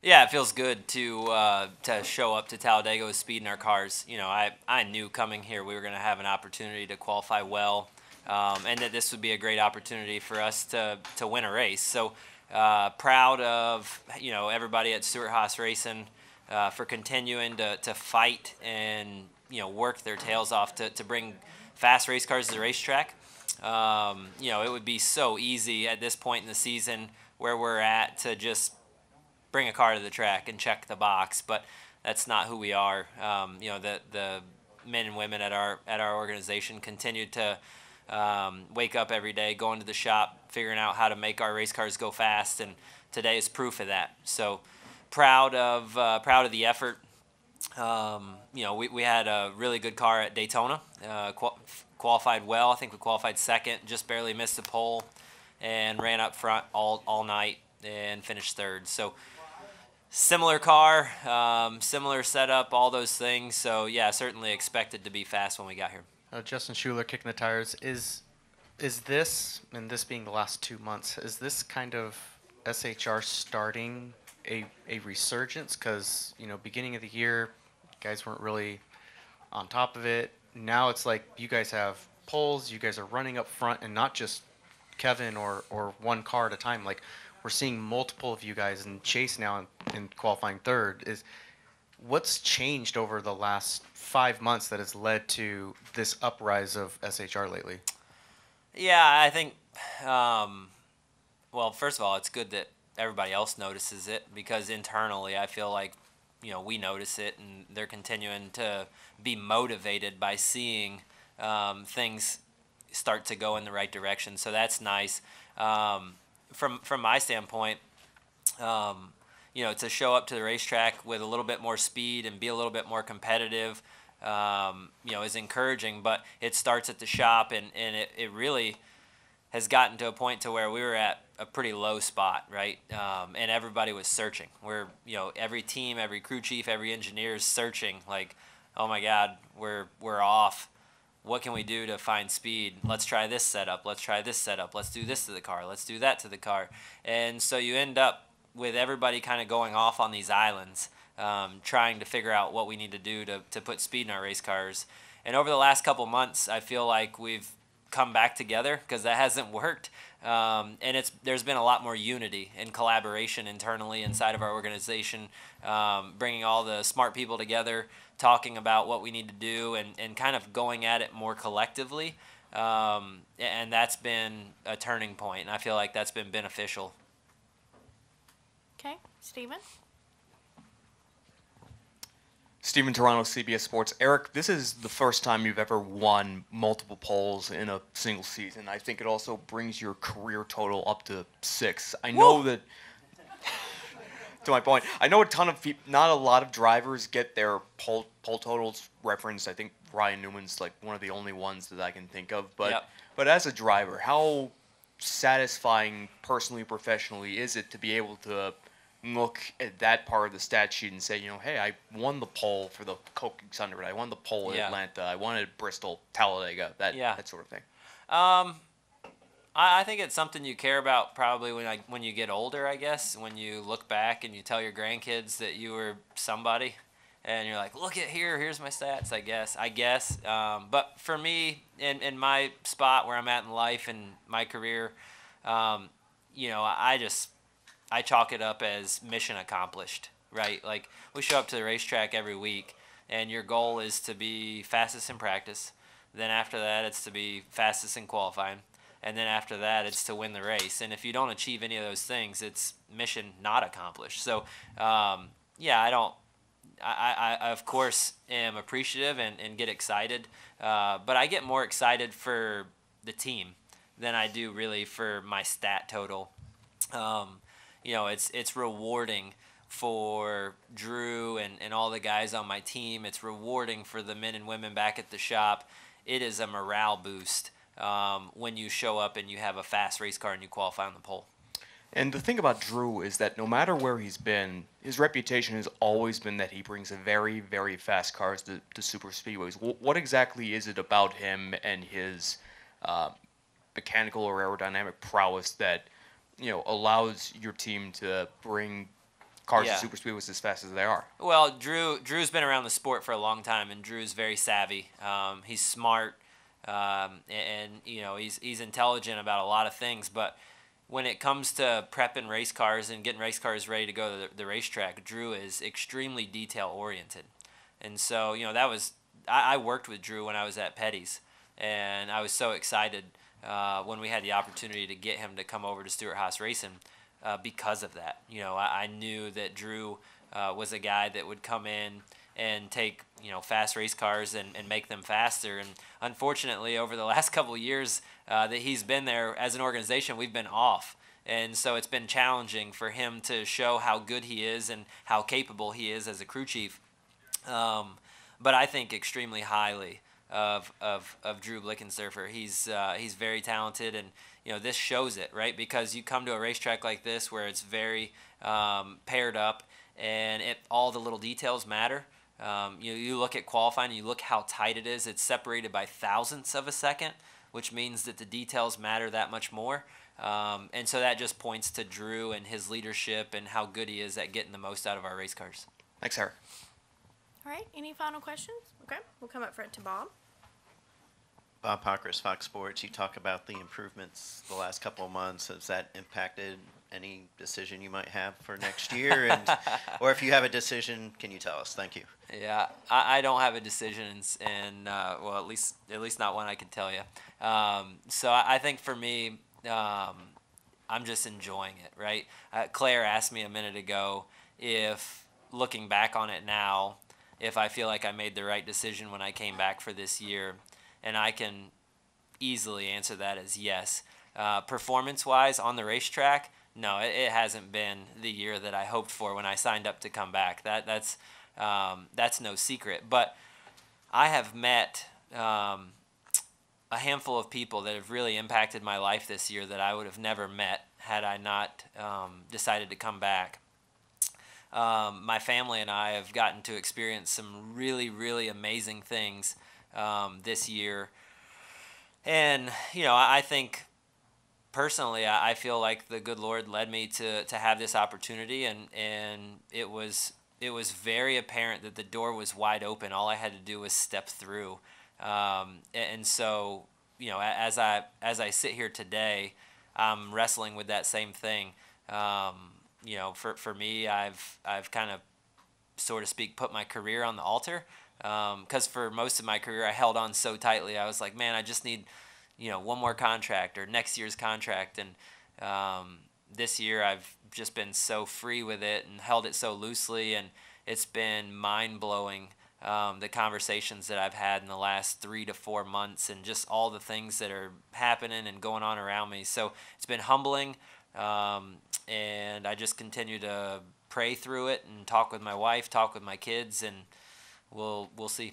Yeah, it feels good to show up to Talladega with speed in our cars. I knew coming here we were going to have an opportunity to qualify well, and that this would be a great opportunity for us to win a race. So proud of everybody at Stewart Haas Racing for continuing to fight and work their tails off to bring fast race cars to the racetrack. It would be so easy at this point in the season where we're at to just bring a car to the track and check the box, but that's not who we are. The men and women at our organization continue to wake up every day, going to the shop, figuring out how to make our race cars go fast, and today is proof of that. So proud of the effort. We had a really good car at Daytona. Qualified well. I think we qualified second, just barely missed the pole, and ran up front all night and finished third. So similar car, similar setup, all those things. So yeah, certainly expected to be fast when we got here. Justin Schuler kicking the tires. Is this, and this being the last 2 months, is this kind of SHR starting a resurgence? Because, beginning of the year, guys weren't really on top of it. Now it's like you guys have poles, you guys are running up front, and not just Kevin or one car at a time. Like, we're seeing multiple of you guys, and Chase now in qualifying third. What's changed over the last 5 months that has led to this uprise of SHR lately? Yeah, I think, well, first of all, it's good that everybody else notices it, because internally I feel like, we notice it, and they're continuing to be motivated by seeing things start to go in the right direction. So that's nice. From my standpoint, to show up to the racetrack with a little bit more speed and be a little bit more competitive, is encouraging. But it starts at the shop, and it really has gotten to a point to where we were at a pretty low spot, right? And everybody was searching. Every team, every crew chief, every engineer is searching. Like, oh my God, we're off. What can we do to find speed? Let's try this setup. Let's try this setup. Let's do this to the car. Let's do that to the car. And so you end up with everybody kind of going off on these islands, trying to figure out what we need to do to put speed in our race cars. And over the last couple months, I feel like we've come back together, because that hasn't worked. And there's been a lot more unity and collaboration internally inside of our organization, bringing all the smart people together, talking about what we need to do, and kind of going at it more collectively. And that's been a turning point, and I feel like that's been beneficial. Okay, Steven? Steven Toronto, CBS Sports. Aric, this is the first time you've ever won multiple poles in a single season. I think it also brings your career total up to 6. I know that, to my point, I know a ton of people, not a lot of drivers get their pole totals referenced. I think Ryan Newman's like one of the only ones that I can think of. But as a driver, how satisfying personally, professionally is it to be able to look at that part of the stat sheet and say, hey, I won the pole for the Coke 600. I won the pole at Atlanta. I won at Bristol, Talladega, that sort of thing. I think it's something you care about probably when you get older, I guess, when you look back and you tell your grandkids that you were somebody, and you're like, look at here's my stats, I guess. But for me, in my spot where I'm at in life and my career, I chalk it up as mission accomplished, right? Like, we show up to the racetrack every week, and your goal is to be fastest in practice. Then after that, it's to be fastest in qualifying. And then after that, it's to win the race. And if you don't achieve any of those things, it's mission not accomplished. So, I of course am appreciative and get excited. But I get more excited for the team than I do really for my stat total. It's rewarding for Drew and all the guys on my team. It's rewarding for the men and women back at the shop. It is a morale boost when you show up and you have a fast race car and you qualify on the pole. And the thing about Drew is that no matter where he's been, his reputation has always been that he brings a very, very fast cars to super speedways. What exactly is it about him and his mechanical or aerodynamic prowess that allows your team to bring cars Yeah. are super speedways as fast as they are. Well, Drew's been around the sport for a long time, and Drew's very savvy. He's smart, and he's intelligent about a lot of things. But when it comes to prepping race cars and getting race cars ready to go to the racetrack, Drew is extremely detail oriented. And so that was I worked with Drew when I was at Petty's, and I was so excited when we had the opportunity to get him to come over to Stewart Haas Racing. Because of that. I knew that Drew was a guy that would come in and take, fast race cars and make them faster. And unfortunately, over the last couple of years that he's been there as an organization, we've been off. And so it's been challenging for him to show how good he is and how capable he is as a crew chief. But I think extremely highly of Drew Blickensderfer. He's very talented, and this shows it, right? Because you come to a racetrack like this where it's very paired up, and all the little details matter. You look at qualifying, you look how tight it is. It's separated by thousandths of a second, which means that the details matter that much more. And so that just points to Drew and his leadership and how good he is at getting the most out of our race cars. Thanks, Eric. All right, any final questions? Okay, we'll come up front to Bob. Bob Pockers, Fox Sports. You talk about the improvements the last couple of months. Has that impacted any decision you might have for next year? Or if you have a decision, can you tell us? Thank you. Yeah, I don't have a decision, and well, at least not one I can tell you. So I think for me, I'm just enjoying it, right? Claire asked me a minute ago if, looking back on it now, if I feel like I made the right decision when I came back for this year. And I can easily answer that as yes. Performance-wise on the racetrack, no, it hasn't been the year that I hoped for when I signed up to come back. That's no secret. But I have met a handful of people that have really impacted my life this year that I would have never met had I not decided to come back. My family and I have gotten to experience some really, really amazing things this year. And, I think personally, I feel like the good Lord led me to have this opportunity, and it was very apparent that the door was wide open. All I had to do was step through. And so, as I sit here today, I'm wrestling with that same thing. For me, I've kind of, so to speak, put my career on the altar. Because for most of my career, I held on so tightly. I was like, man, I just need, one more contract or next year's contract. And this year, I've just been so free with it and held it so loosely. And it's been mind-blowing, the conversations that I've had in the last 3 to 4 months and just all the things that are happening and going on around me. So it's been humbling, and I just continue to pray through it and talk with my wife, talk with my kids, and we'll see.